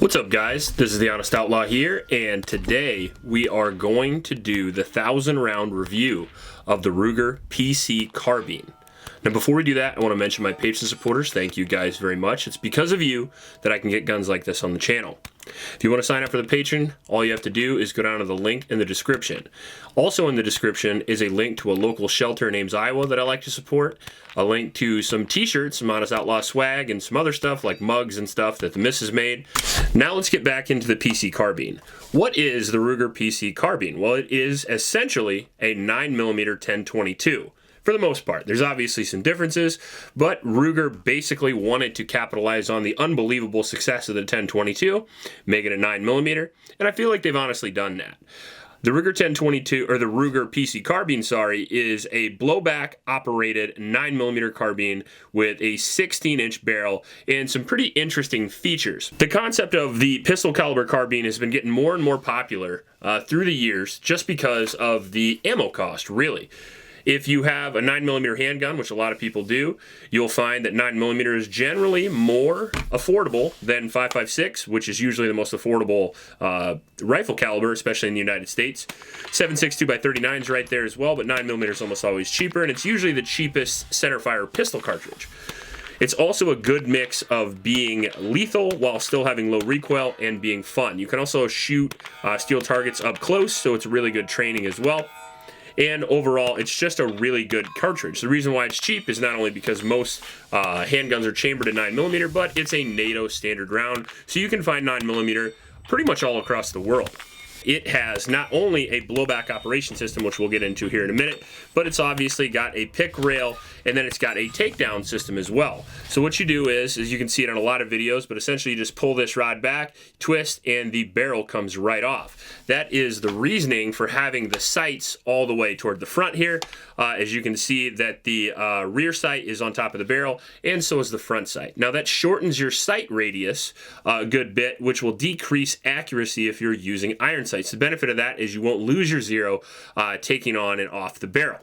What's up, guys? This is the Honest Outlaw here, and today we are going to do the 1,000-round review of the Ruger PC Carbine. Now, before we do that, I want to mention my Patreon supporters. Thank you guys very much. It's because of you that I can get guns like this on the channel. If you want to sign up for the Patreon, all you have to do is go down to the link in the description. Also in the description is a link to a local shelter in Ames, Iowa that I like to support, a link to some t-shirts, some Honest Outlaw swag, and some other stuff like mugs and stuff that the missus made. Now let's get back into the PC Carbine. What is the Ruger PC Carbine? Well, it is essentially a 9mm 1022. For the most part. There's obviously some differences, but Ruger basically wanted to capitalize on the unbelievable success of the 1022, make it a 9mm, and I feel like they've honestly done that. The Ruger 1022, or the Ruger PC Carbine, sorry, is a blowback operated 9mm carbine with a 16-inch barrel and some pretty interesting features. The concept of the pistol caliber carbine has been getting more and more popular through the years just because of the ammo cost, really. If you have a 9mm handgun, which a lot of people do, you'll find that 9mm is generally more affordable than 5.56, which is usually the most affordable rifle caliber, especially in the United States. 7.62 by 39 is right there as well, but 9mm is almost always cheaper, and it's usually the cheapest centerfire pistol cartridge. It's also a good mix of being lethal while still having low recoil and being fun. You can also shoot steel targets up close, so it's really good training as well. And overall, it's just a really good cartridge. The reason why it's cheap is not only because most handguns are chambered at 9mm, but it's a NATO standard round, so you can find 9mm pretty much all across the world. It has not only a blowback operation system, which we'll get into here in a minute, but it's obviously got a pick rail, and then it's got a takedown system as well. So what you do is you can see it in a lot of videos, but essentially you just pull this rod back, twist, and the barrel comes right off. That is the reasoning for having the sights all the way toward the front here. As you can see that the rear sight is on top of the barrel, and so is the front sight. Now that shortens your sight radius a good bit, which will decrease accuracy if you're using iron sights. The benefit of that is you won't lose your zero taking on and off the barrel.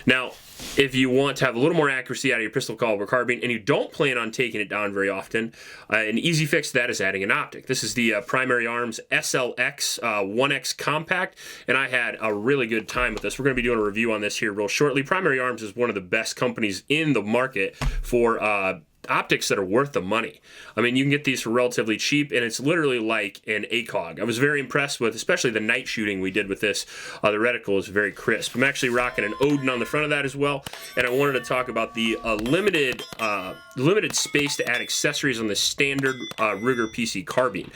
Now, if you want to have a little more accuracy out of your pistol caliber carbine and you don't plan on taking it down very often, an easy fix to that is adding an optic. This is the Primary Arms SLX 1X Compact, and I had a really good time with this. We're going to be doing a review on this here real shortly. Primary Arms is one of the best companies in the market for optics that are worth the money. I mean, you can get these for relatively cheap, and it's literally like an ACOG. I was very impressed with, especially the night shooting we did with this. The reticle is very crisp. I'm actually rocking an Odin on the front of that as well, and I wanted to talk about the limited space to add accessories on the standard Ruger PC Carbine.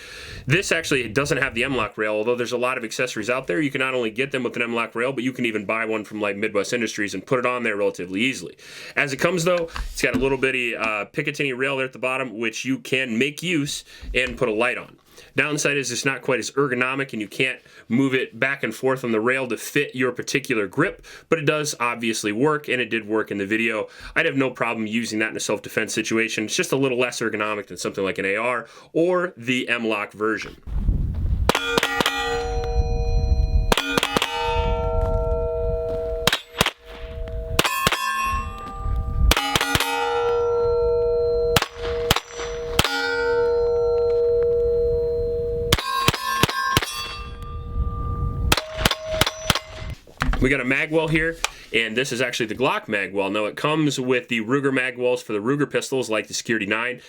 This actually doesn't have the M-LOK rail, although there's a lot of accessories out there. You can not only get them with an M-LOK rail, but you can even buy one from like Midwest Industries and put it on there relatively easily. As it comes though, it's got a little bitty Picatinny rail there at the bottom, which you can make use and put a light on. Downside is it's not quite as ergonomic, and you can't move it back and forth on the rail to fit your particular grip, but it does obviously work, and it did work in the video. I'd have no problem using that in a self-defense situation. It's just a little less ergonomic than something like an AR or the M-LOK version. We got a magwell here, and this is actually the Glock magwell. Now, it comes with the Ruger magwells for the Ruger pistols, like the Security 9.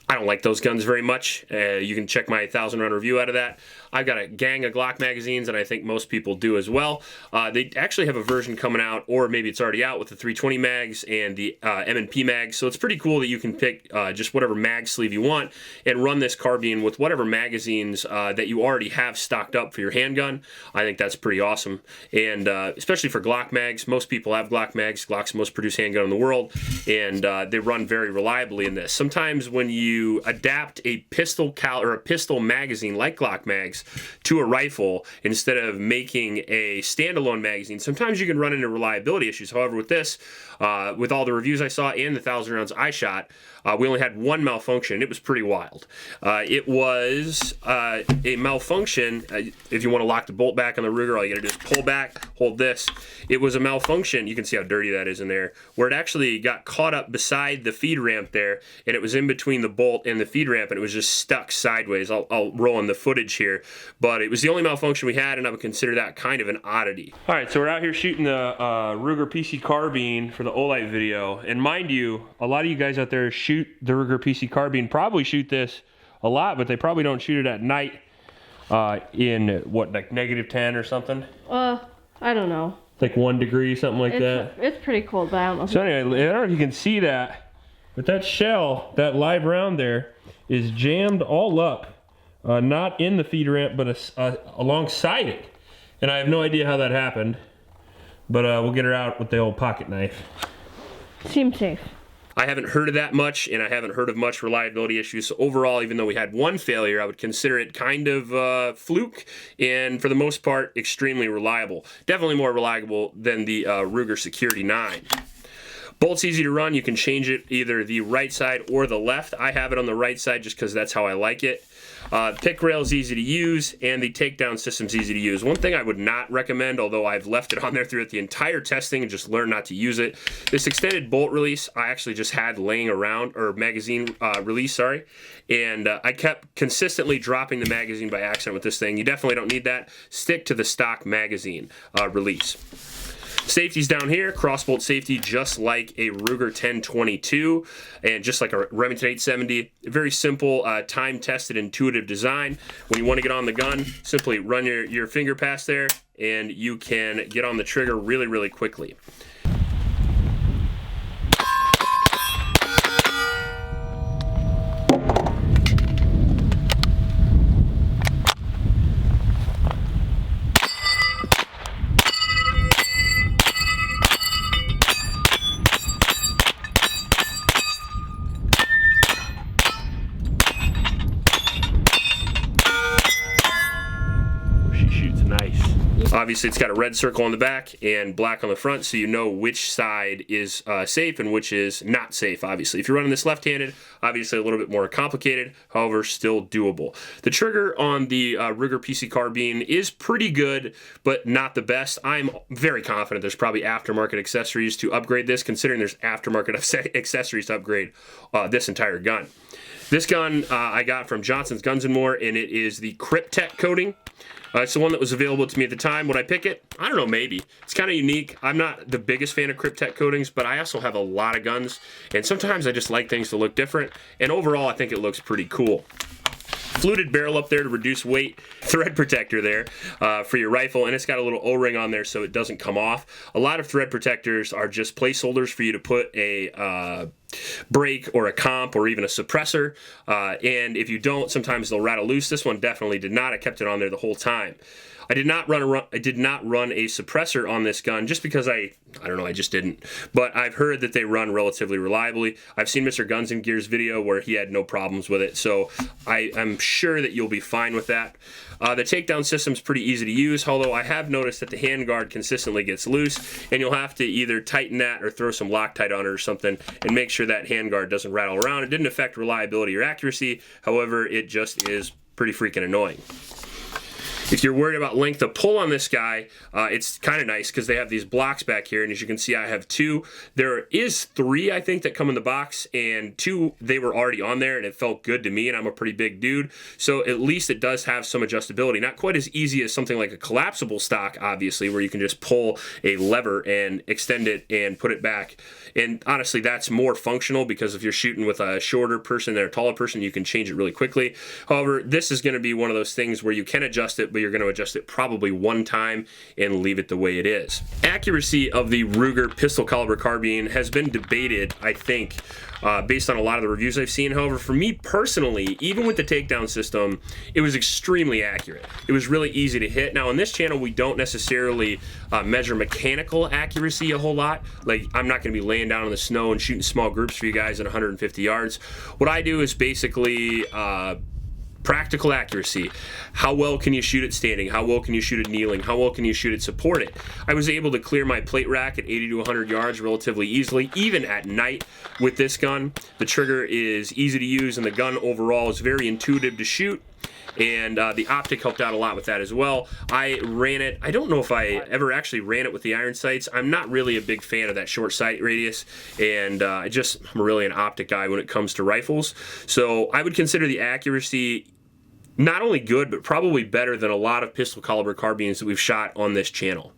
I don't like those guns very much. You can check my 1,000-round review out of that. I've got a gang of Glock magazines, and I think most people do as well. They actually have a version coming out, or maybe it's already out, with the 320 mags and the M&P mags. So it's pretty cool that you can pick just whatever mag sleeve you want and run this carbine with whatever magazines that you already have stocked up for your handgun. I think that's pretty awesome. And especially for Glock mags, most people have Glock mags. Glock's the most produced handgun in the world, and they run very reliably in this. Sometimes when you adapt a pistol magazine like Glock mags, this to a rifle instead of making a standalone magazine, sometimes you can run into reliability issues. However, with this, with all the reviews I saw and the 1,000 rounds I shot, we only had one malfunction. It was pretty wild. It was a malfunction. If you want to lock the bolt back on the Ruger, all you gotta do is pull back, hold this. It was a malfunction. You can see how dirty that is in there, where it actually got caught up beside the feed ramp there, and it was in between the bolt and the feed ramp, and it was just stuck sideways. I'll roll in the footage here, but it was the only malfunction we had, and I would consider that kind of an oddity. All right, so we're out here shooting the Ruger PC Carbine for the Olight video, and mind you, a lot of you guys out there shoot the Ruger PC Carbine, probably shoot this a lot, but they probably don't shoot it at night in what, like -10 or something? I don't know. Like 1 degree, something like that. It's pretty cold, but I don't know. So anyway, I don't know if you can see that, but that shell, that live round there, is jammed all up, not in the feed ramp, but alongside it. And I have no idea how that happened, but we'll get her out with the old pocket knife. Seems safe. I haven't heard of that much, and I haven't heard of much reliability issues. So overall, even though we had one failure, I would consider it kind of fluke, and for the most part, extremely reliable. Definitely more reliable than the Ruger Security 9. Bolt's easy to run. You can change it either the right side or the left. I have it on the right side just because that's how I like it. Pick rail is easy to use, and the takedown system's easy to use. One thing I would not recommend, although I've left it on there throughout the entire testing and just learned not to use it, this extended bolt release I actually just had laying around, or magazine release, sorry, and I kept consistently dropping the magazine by accident with this thing. You definitely don't need that. Stick to the stock magazine release. Safety's down here, crossbolt safety just like a Ruger 1022 and just like a Remington 870. Very simple, time-tested, intuitive design. When you want to get on the gun, simply run your finger past there and you can get on the trigger really, really quickly. Obviously, it's got a red circle on the back and black on the front, so you know which side is safe and which is not safe, obviously. If you're running this left-handed, obviously a little bit more complicated, however, still doable. The trigger on the Ruger PC Carbine is pretty good, but not the best. I'm very confident there's probably aftermarket accessories to upgrade this, considering there's aftermarket accessories to upgrade this entire gun. This gun I got from Johnson's Guns & More, and it is the Cryptek coating. It's the one that was available to me at the time. Would I pick it? I don't know, maybe. It's kind of unique. I'm not the biggest fan of Cryptek coatings, but I also have a lot of guns, and sometimes I just like things to look different, and overall I think it looks pretty cool. Fluted barrel up there to reduce weight, thread protector there for your rifle, and it's got a little O-ring on there so it doesn't come off. A lot of thread protectors are just placeholders for you to put a brake or a comp or even a suppressor, and if you don't, sometimes they'll rattle loose. This one definitely did not. I kept it on there the whole time. I did not run a suppressor on this gun just because I don't know, I just didn't. But I've heard that they run relatively reliably. I've seen Mr. Guns and Gear's video where he had no problems with it, so I'm sure that you'll be fine with that. The takedown system's pretty easy to use, although I have noticed that the handguard consistently gets loose, and you'll have to either tighten that or throw some Loctite on it or something and make sure that handguard doesn't rattle around. It didn't affect reliability or accuracy, however, it just is pretty freaking annoying. If you're worried about length of pull on this guy, it's kind of nice because they have these blocks back here, and as you can see, I have 2. There is 3, I think, that come in the box, and 2, they were already on there, and it felt good to me, and I'm a pretty big dude, so at least it does have some adjustability. Not quite as easy as something like a collapsible stock, obviously, where you can just pull a lever and extend it and put it back. And honestly, that's more functional because if you're shooting with a shorter person and a taller person, you can change it really quickly. However, this is going to be one of those things where you can adjust it, but you're going to adjust it probably one time and leave it the way it is. Accuracy of the Ruger pistol caliber carbine has been debated, I think, based on a lot of the reviews I've seen. However, for me personally, even with the takedown system, it was extremely accurate. It was really easy to hit. Now on this channel, we don't necessarily measure mechanical accuracy a whole lot. Like, I'm not going to be laying down in the snow and shooting small groups for you guys at 150 yards. What I do is basically Practical accuracy. How well can you shoot it standing? How well can you shoot it kneeling? How well can you shoot it supported? I was able to clear my plate rack at 80 to 100 yards relatively easily, even at night with this gun. The trigger is easy to use, and the gun overall is very intuitive to shoot. And the optic helped out a lot with that as well. I ran it, I don't know if I ever actually ran it with the iron sights. I'm not really a big fan of that short sight radius, and I'm really an optic guy when it comes to rifles. So I would consider the accuracy not only good, but probably better than a lot of pistol caliber carbines that we've shot on this channel.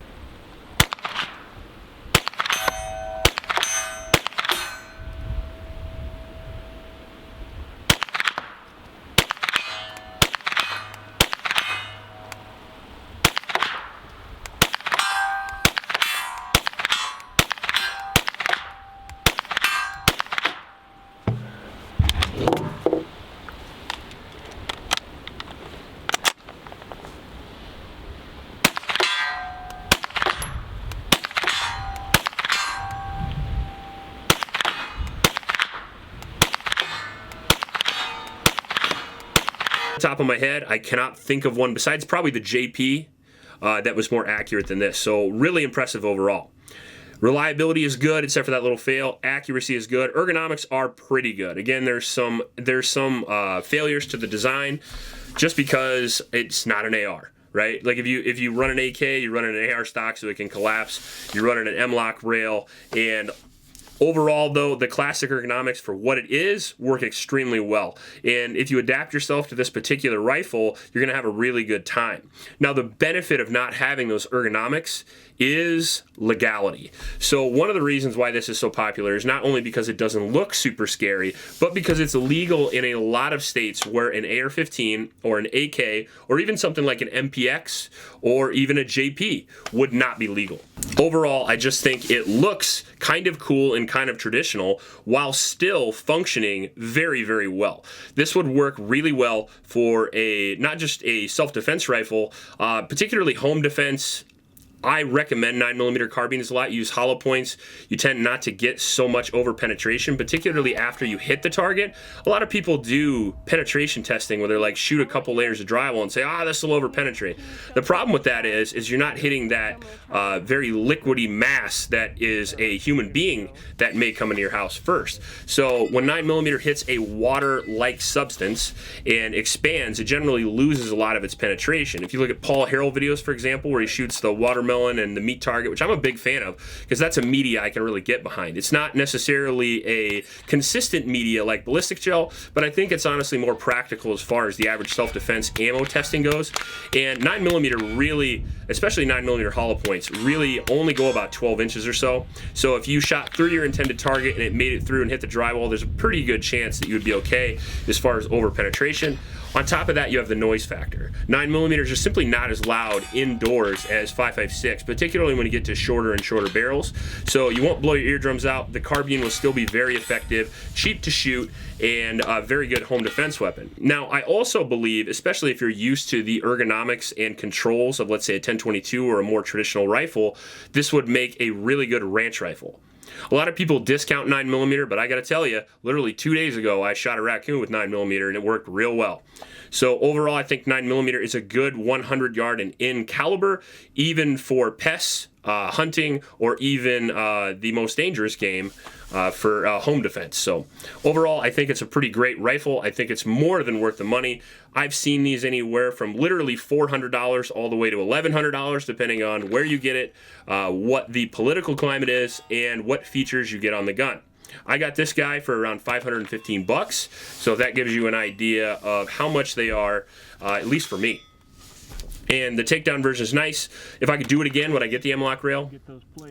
Top of my head, I cannot think of one besides probably the JP that was more accurate than this. So really impressive overall. Reliability is good, except for that little fail. Accuracy is good. Ergonomics are pretty good. Again, there's some failures to the design, just because it's not an AR. Right? Like if you run an AK, you run an AR stock so it can collapse. You're running an M-lock rail, and overall, though, the classic ergonomics for what it is work extremely well. And if you adapt yourself to this particular rifle, you're going to have a really good time. Now, the benefit of not having those ergonomics is legality. So one of the reasons why this is so popular is not only because it doesn't look super scary, but because it's illegal in a lot of states where an AR-15 or an AK or even something like an MPX or even a JP would not be legal. Overall, I just think it looks kind of cool and kind of traditional while still functioning very, very well. This would work really well for not just a self-defense rifle, particularly home defense. I recommend 9mm carbines a lot. Use hollow points. You tend not to get so much over penetration, particularly after you hit the target. A lot of people do penetration testing where they're like shoot a couple layers of drywall and say, this will over penetrate. The problem with that is you're not hitting that very liquidy mass that is a human being that may come into your house first. So when 9mm hits a water-like substance and expands, it generally loses a lot of its penetration. If you look at Paul Harrell videos, for example, where he shoots the watermelon and the meat target, which I'm a big fan of because that's a media I can really get behind. It's not necessarily a consistent media like ballistic gel, but I think it's honestly more practical as far as the average self-defense ammo testing goes. And 9mm really, especially 9mm hollow points, really only go about 12 inches or so. So if you shot through your intended target and it made it through and hit the drywall, there's a pretty good chance that you would be okay as far as over penetration. On top of that, you have the noise factor. 9mm are simply not as loud indoors as 5.56, particularly when you get to shorter and shorter barrels. So you won't blow your eardrums out. The carbine will still be very effective, cheap to shoot, and a very good home defense weapon. Now, I also believe, especially if you're used to the ergonomics and controls of, let's say, a 1022 or a more traditional rifle, this would make a really good ranch rifle. A lot of people discount 9mm, but I gotta tell you, literally 2 days ago, I shot a raccoon with 9mm and it worked real well. So overall, I think 9mm is a good 100 yard and in caliber, even for pests, hunting, or even the most dangerous game for home defense. So overall, I think it's a pretty great rifle. I think it's more than worth the money. I've seen these anywhere from literally $400 all the way to $1,100, depending on where you get it, what the political climate is, and what features you get on the gun. I got this guy for around 515 bucks, so that gives you an idea of how much they are, at least for me. And the takedown version is nice. If I could do it again, would I get the M-lock rail?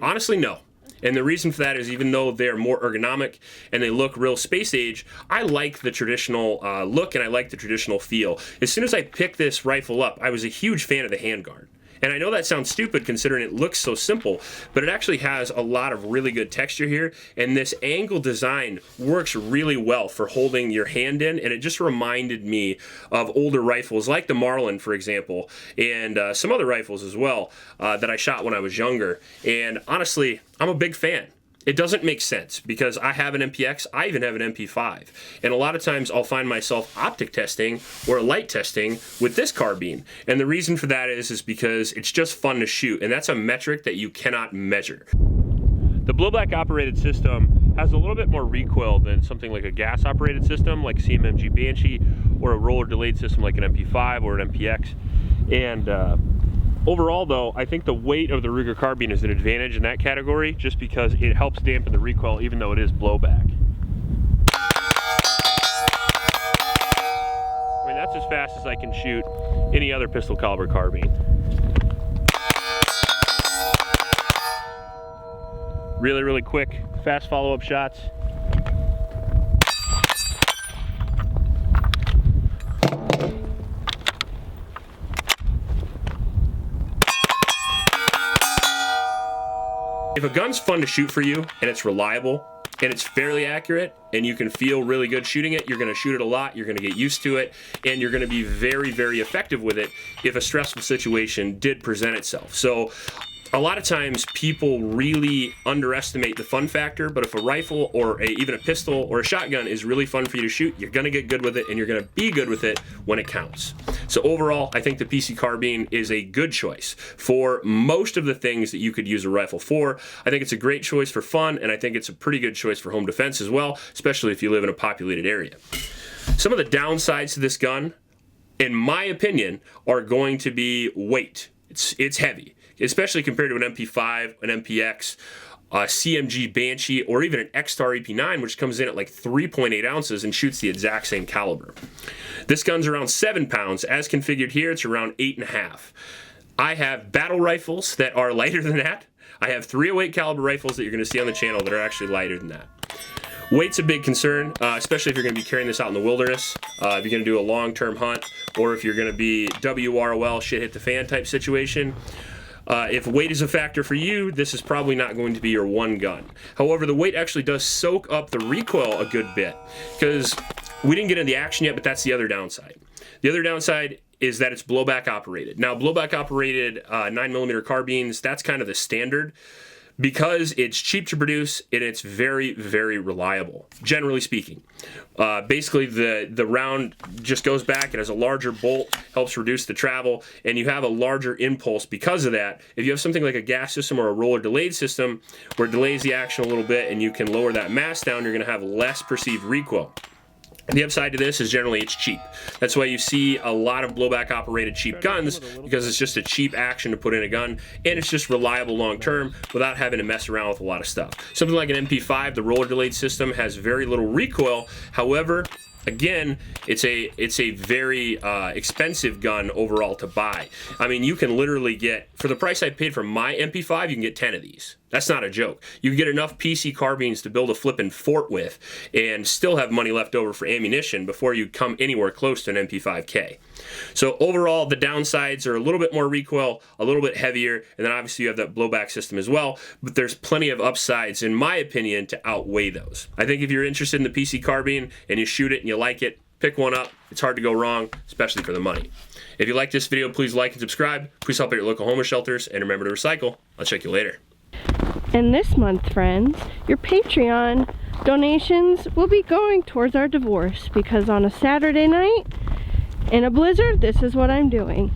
Honestly, no. And the reason for that is even though they're more ergonomic and they look real space age, I like the traditional look and I like the traditional feel. As soon as I picked this rifle up, I was a huge fan of the Handguard. And I know that sounds stupid considering it looks so simple, but it actually has a lot of really good texture here, and this angle design works really well for holding your hand in, and it just reminded me of older rifles like the Marlin, for example, and some other rifles as well that I shot when I was younger. And honestly, I'm a big fan. It doesn't make sense because I have an MPX, I even have an MP5. And a lot of times I'll find myself optic testing or light testing with this carbine. And the reason for that is because it's just fun to shoot, and that's a metric that you cannot measure. The blowback operated system has a little bit more recoil than something like a gas operated system like CMMG Banshee or a roller delayed system like an MP5 or an MPX. And overall though, I think the weight of the Ruger carbine is an advantage in that category just because it helps dampen the recoil even though it is blowback. I mean, that's as fast as I can shoot any other pistol caliber carbine. Really, really quick, fast follow-up shots. If a gun's fun to shoot for you and it's reliable and it's fairly accurate and you can feel really good shooting it, you're gonna shoot it a lot, you're gonna get used to it, and you're gonna be very, very effective with it if a stressful situation did present itself. So a lot of times people really underestimate the fun factor, but if a rifle or even a pistol or a shotgun is really fun for you to shoot, you're gonna get good with it and you're gonna be good with it when it counts. So overall, I think the PC Carbine is a good choice for most of the things that you could use a rifle for. I think it's a great choice for fun, and I think it's a pretty good choice for home defense as well, especially if you live in a populated area. Some of the downsides to this gun, in my opinion, are going to be weight. It's heavy, especially compared to an MP5, an MPX, a CMG Banshee, or even an X-Star EP9, which comes in at like 3.8 ounces and shoots the exact same caliber. This gun's around 7 pounds. As configured here, it's around 8.5. I have battle rifles that are lighter than that. I have .308 caliber rifles that you're gonna see on the channel that are actually lighter than that. Weight's a big concern, especially if you're going to be carrying this out in the wilderness, if you're going to do a long-term hunt, or if you're going to be WROL, shit hit the fan type situation. If weight is a factor for you, this is probably not going to be your one gun. However, the weight actually does soak up the recoil a good bit, because we didn't get into the action yet, but that's the other downside. The other downside is that it's blowback operated. Now, blowback operated 9mm carbines, that's kind of the standard, because it's cheap to produce and it's very, very reliable, generally speaking. Basically, the round just goes back, it has a larger bolt, helps reduce the travel, and you have a larger impulse because of that. If you have something like a gas system or a roller delayed system where it delays the action a little bit and you can lower that mass down, you're gonna have less perceived recoil. The upside to this is generally it's cheap. That's why you see a lot of blowback operated cheap guns, because it's just a cheap action to put in a gun, and it's just reliable long term without having to mess around with a lot of stuff. Something like an MP5, the roller delayed system, has very little recoil. However, again, it's a very expensive gun overall to buy. I mean, you can literally get, for the price I paid for my MP5, you can get 10 of these. That's not a joke. You can get enough PC carbines to build a flippin' fort with and still have money left over for ammunition before you come anywhere close to an MP5K. So overall, the downsides are a little bit more recoil, a little bit heavier, and then obviously you have that blowback system as well, but there's plenty of upsides, in my opinion, to outweigh those. I think if you're interested in the PC carbine and you shoot it and you like it, pick one up. It's hard to go wrong, especially for the money. If you like this video, please like and subscribe. Please help out your local homeless shelters, and remember to recycle. I'll check you later. And this month, friends, your Patreon donations will be going towards our divorce, because on a Saturday night in a blizzard, this is what I'm doing.